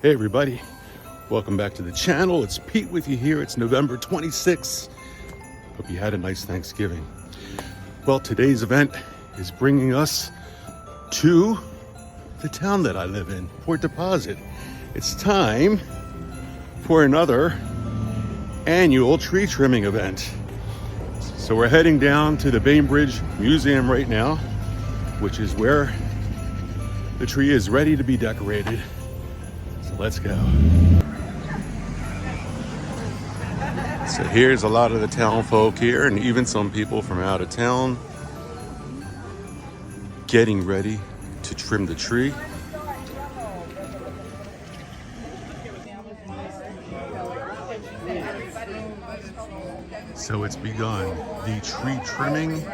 Hey everybody, welcome back to the channel. It's Pete with you here. It's November 26th. Hope you had a nice Thanksgiving. Well, today's event is bringing us to the town that I live in, Port Deposit. It's time for another annual tree trimming event. So we're heading down to the Bainbridge Museum right now, which is where the tree is ready to be decorated. So let's go. So here's a lot of the town folk here, and even some people from out of town getting ready to trim the tree. So it's begun. The tree trimming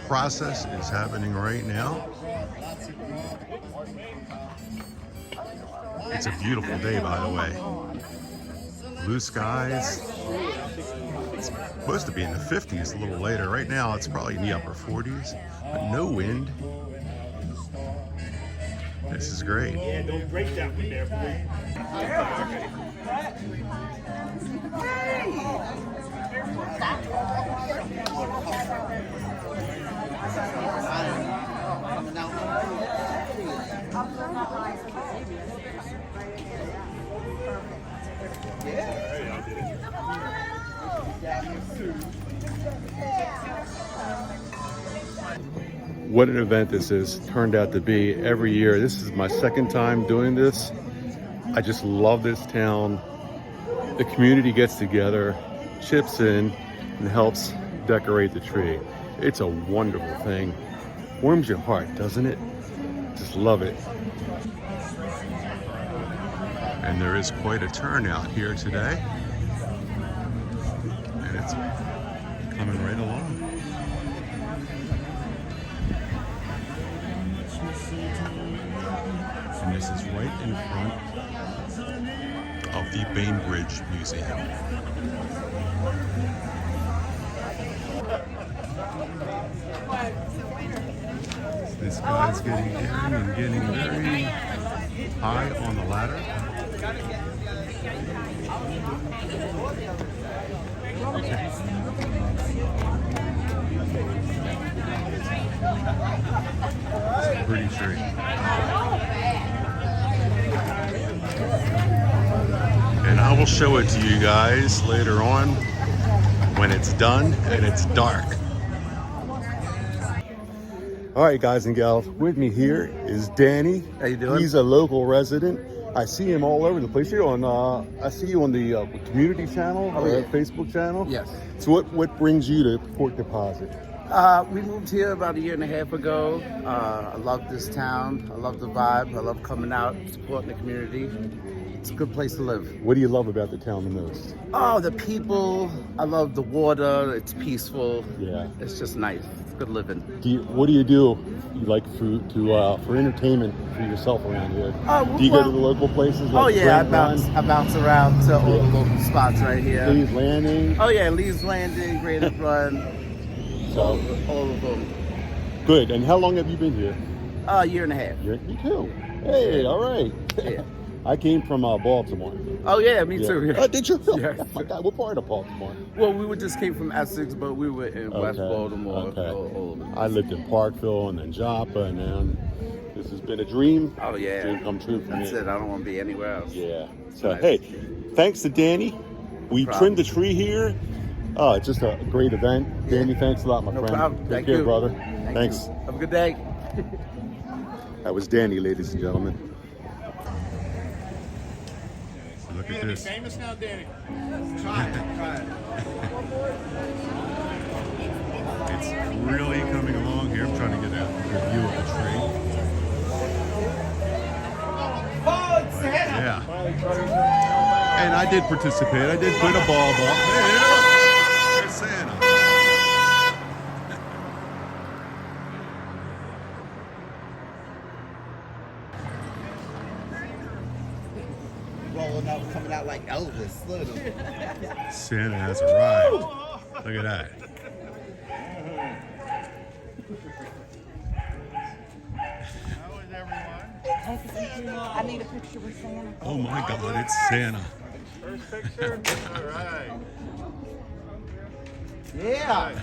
process is happening right now. It's a beautiful day, by the way. Blue skies. It's supposed to be in the 50s a little later. Right now it's probably in the upper 40s, but no wind. This is great. Yeah, don't break that one there, boy. What an event this is turned out to be every year. This is my second time doing this. I just love this town. The community gets together, chips in, and helps decorate the tree. It's a wonderful thing. Warms your heart, doesn't it? Just love it. And there is quite a turnout here today. And it's coming right along. And this is right in front of the Bainbridge Museum. This guy's getting in and getting very high on the ladder. It's a pretty tree. And I will show it to you guys later on when it's done and it's dark. All right, guys and gals, with me here is Danny. How you doing? He's a local resident. I see him all over the place. You're on. I see you on the community channel, yeah. Facebook channel. Yes. So what brings you to Port Deposit? We moved here about 1.5 years ago. I love this town. I love the vibe. I love coming out, supporting the community. It's a good place to live. What do you love about the town the most? Oh, the people. I love the water. It's peaceful. Yeah. It's just nice. It's good living. What do you do? You like for entertainment for yourself around here? Do you go to the local places? Like I bounce around to all the local spots right here. Lee's Landing. Oh yeah, Lee's Landing, Greater Run. So all of them. Good. And how long have you been here? 1.5 years. You too. Hey, all right. Yeah. I came from Baltimore. Oh yeah, me too. Oh, did you? Yes. Oh my God, what part of Baltimore? Well, we just came from Essex, but we were in West Baltimore. Okay. All over. I lived in Parkville and then Joppa, and then this has been a dream. Oh yeah, Dream come true for me. That's it. I don't want to be anywhere else. Yeah. So Nice. hey, thanks to Danny. We trimmed the tree here. Oh, it's just a great event. Yeah. Danny, thanks a lot, my No friend. problem. Take Thank care, you. brother. Thanks. Have a good day. That was Danny, ladies and gentlemen. So look at this. Famous now, Danny. Try it. It's really coming along here. I'm trying to get a good view of the tree. Yeah. And I did participate. I did put a bulb up. Hey, look. There's Santa. Rolling up, coming out like Elvis. Look at him. Santa has arrived. Look at that. How is everyone? I need a picture with Santa. Oh my God, it's Santa. First picture? All right. Yeah.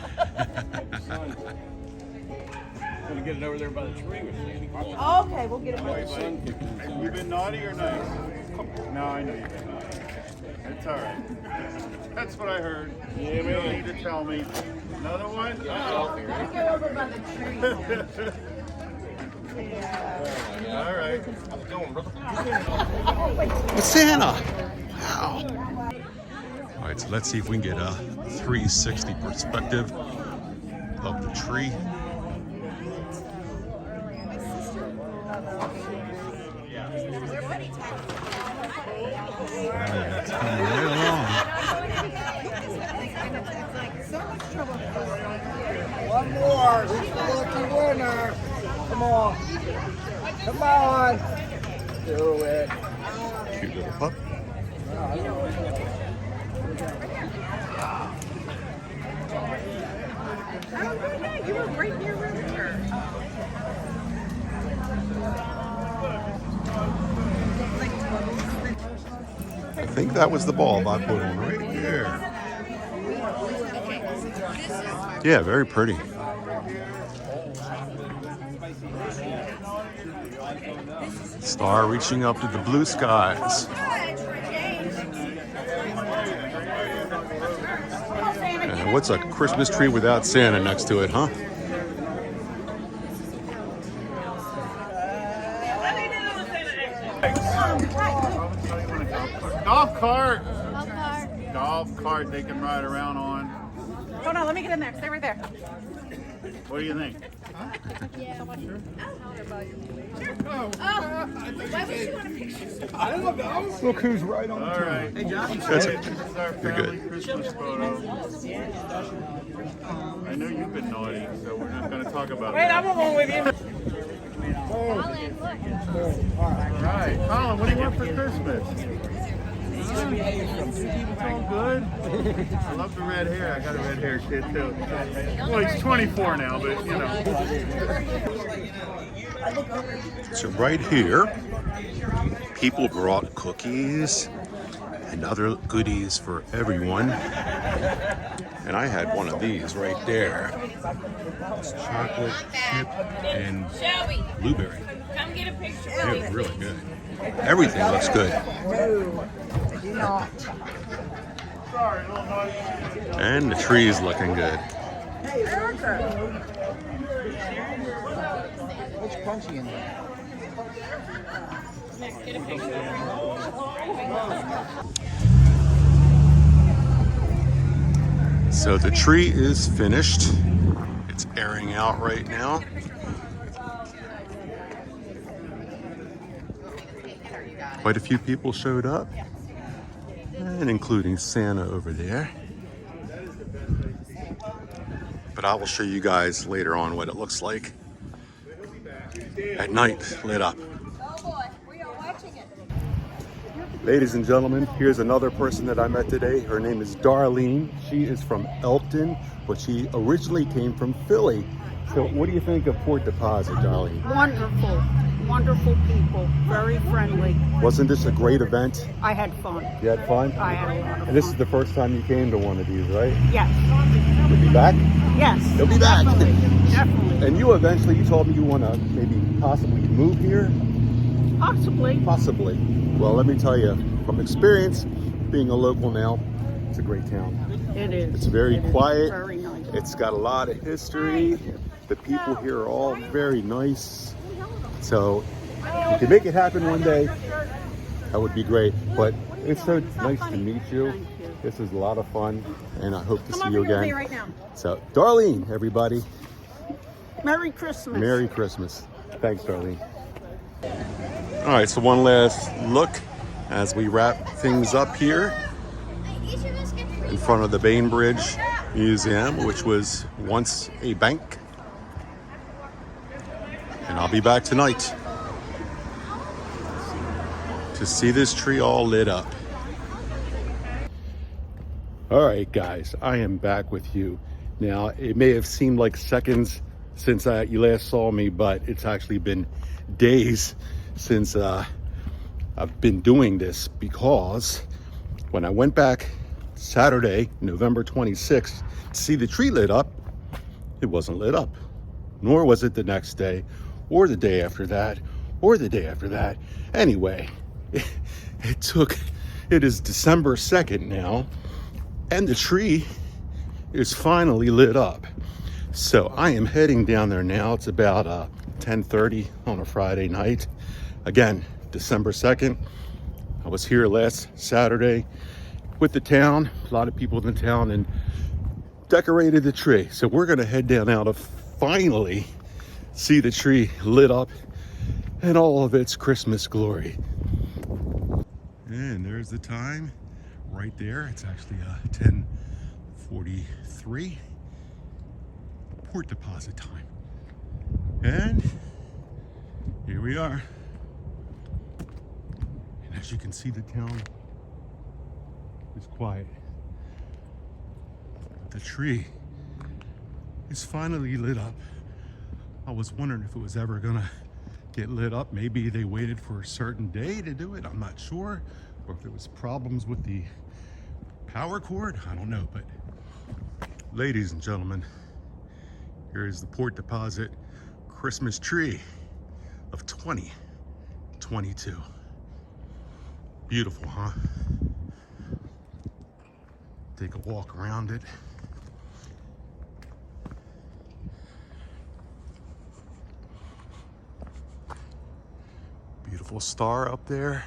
Gonna get it over there by the tree with Sandy Claus. Okay, we'll get it. Have you been naughty or nice? No, I know you've been naughty. It's all right. That's what I heard. Yeah, You don't man. need to tell me. Another one? Go over by the tree. All right. It's Santa! Wow. All right, so let's see if we can get a 360 perspective of the tree. It's coming right along. One more. Who's the lucky winner? Come on. Come on. Do it. Cute little pup. You were right near her. I think that was the bulb I put on right there. Yeah, very pretty. Star reaching up to the blue skies. And what's a Christmas tree without Santa next to it, huh? Golf cart. Golf cart they can ride around on. Hold on, let me get in there. Stay right there. What do you think? Look who's right on. All right. That's it. This is our You're family good. Christmas photo. I know you've been naughty, so we're not going to talk about Wait, that. I'm along with you. All right, Colin, what do you want for Christmas? It's all good. I love the red hair. I got a red hair kid too. Well, he's 24 now, but you know. So right here, people brought cookies and other goodies for everyone. And I had one of these right there. It's chocolate chip and blueberry. Come get a picture. They're really good. Everything looks good. And the tree is looking good. What's crunchy in there? Get a picture. So the tree is finished. It's airing out right now. Quite a few people showed up, and including Santa over there. But I will show you guys later on what it looks like at night, lit up. Oh boy, we are watching it. Ladies and gentlemen, here's another person that I met today. Her name is Darlene. She is from Elkton, but she originally came from Philly. So what do you think of Port Deposit, Darlene? Wonderful, wonderful people, very friendly. Wasn't this a great event? I had fun. You had fun? I had a lot of And this is fun. the first time you came to one of these, right? Yes, You'll be back? yes. You'll be back. Definitely, definitely. And you eventually, you told me you want to maybe possibly move here? Possibly. Possibly. Well, let me tell you, from experience, being a local now, it's a great town. It is. It's very It is quiet. Very nice. It's got a lot of history. The people here are all very nice. So if you can make it happen one day, that would be great. But it's so nice to meet you. Thank you. This is a lot of fun, and I hope to Come see over you here with me again. right now. So, Darlene, everybody, Merry Christmas. Merry Christmas. Thanks, Darlene. All right, so one last look as we wrap things up here in front of the Bainbridge Museum, which was once a bank. And I'll be back tonight to see this tree all lit up. All right, guys, I am back with you. Now, it may have seemed like seconds since you last saw me, but it's actually been days since I've been doing this, because when I went back Saturday, November 26th, to see the tree lit up, it wasn't lit up. Nor was it the next day, or the day after that, or the day after that. Anyway, it is December 2nd now, and the tree is finally lit up. So I am heading down there now. It's about 10:30 on a Friday night. Again, December 2nd. I was here last Saturday with the town, a lot of people in the town, and decorated the tree. So we're gonna head down now to finally see the tree lit up in all of its Christmas glory. And there's the time right there. It's actually 10:43. Port deposit time. And here we are. And as you can see, the town is quiet. The tree is finally lit up. I was wondering if it was ever gonna get lit up. Maybe they waited for a certain day to do it. I'm not sure. Or if there was problems with the power cord. I don't know. But ladies and gentlemen, here is the Port Deposit Christmas tree of 2022. Beautiful, huh? Take a walk around it. Beautiful star up there.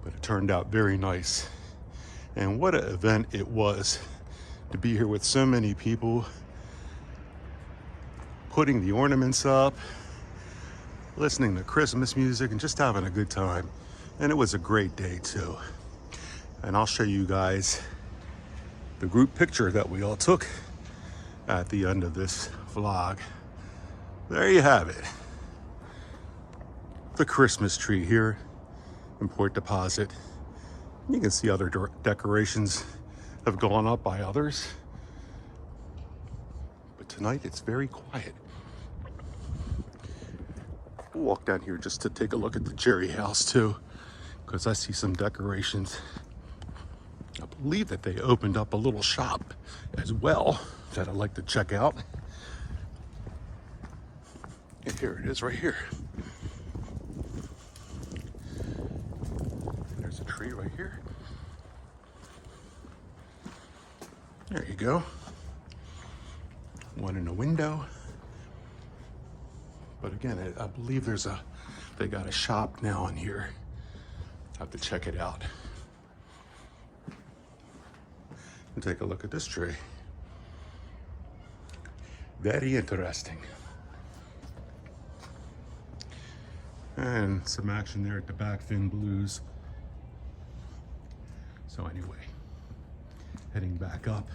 But it turned out very nice. And what an event it was to be here with so many people, putting the ornaments up, listening to Christmas music, and just having a good time. And it was a great day too. And I'll show you guys the group picture that we all took at the end of this vlog. There you have it. The Christmas tree here in Port Deposit. You can see other decorations have gone up by others. But tonight it's very quiet. We'll walk down here just to take a look at the Jerry house too, because I see some decorations. I believe that they opened up a little shop as well that I'd like to check out. And here it is right here. There's a tree right here. There you go. One in the window. But again, I believe they got a shop now in here. Have to check it out. And take a look at this tree. Very interesting. And some action there at the back, Fin Blues. So anyway, heading back up.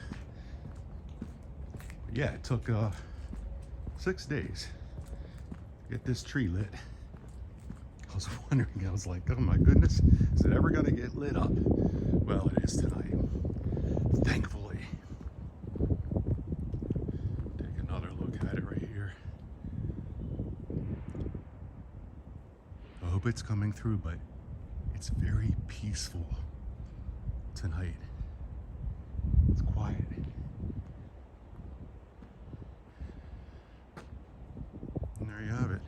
Yeah, it took 6 days to get this tree lit. I was wondering, I was like, oh my goodness, is it ever gonna get lit up? Well, it is tonight, thankfully. Take another look at it right here. I hope it's coming through, but it's very peaceful tonight. It's quiet. And there you have it.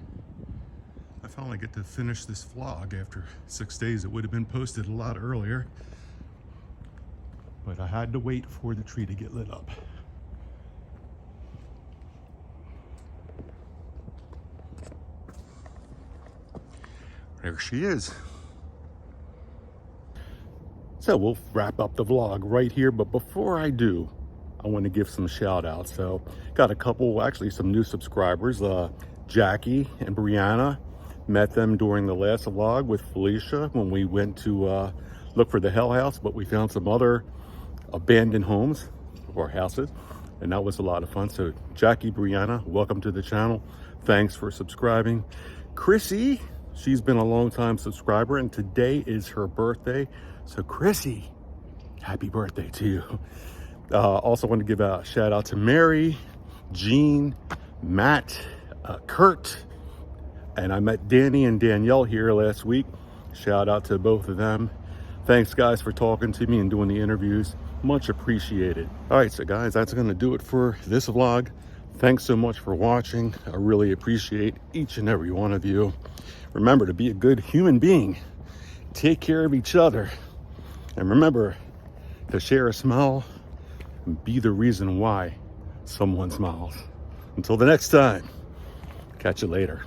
I finally get to finish this vlog after 6 days. It would have been posted a lot earlier, but I had to wait for the tree to get lit up. There she is. So we'll wrap up the vlog right here, but before I do, I want to give some shout outs. So got a couple, actually some new subscribers, Jackie and Brianna. Met them during the last vlog with Felicia when we went to look for the Hell House, but we found some other abandoned homes or houses, and that was a lot of fun. So Jackie, Brianna, welcome to the channel. Thanks for subscribing. Chrissy, she's been a long time subscriber, and today is her birthday. So Chrissy, happy birthday to you. Also want to give a shout out to Mary, Jean, Matt, Kurt, and I met Danny and Danielle here last week. Shout out to both of them. Thanks guys for talking to me and doing the interviews. Much appreciated. All right, so guys, that's gonna do it for this vlog. Thanks so much for watching. I really appreciate each and every one of you. Remember to be a good human being. Take care of each other. And remember to share a smile and be the reason why someone smiles. Until the next time, catch you later.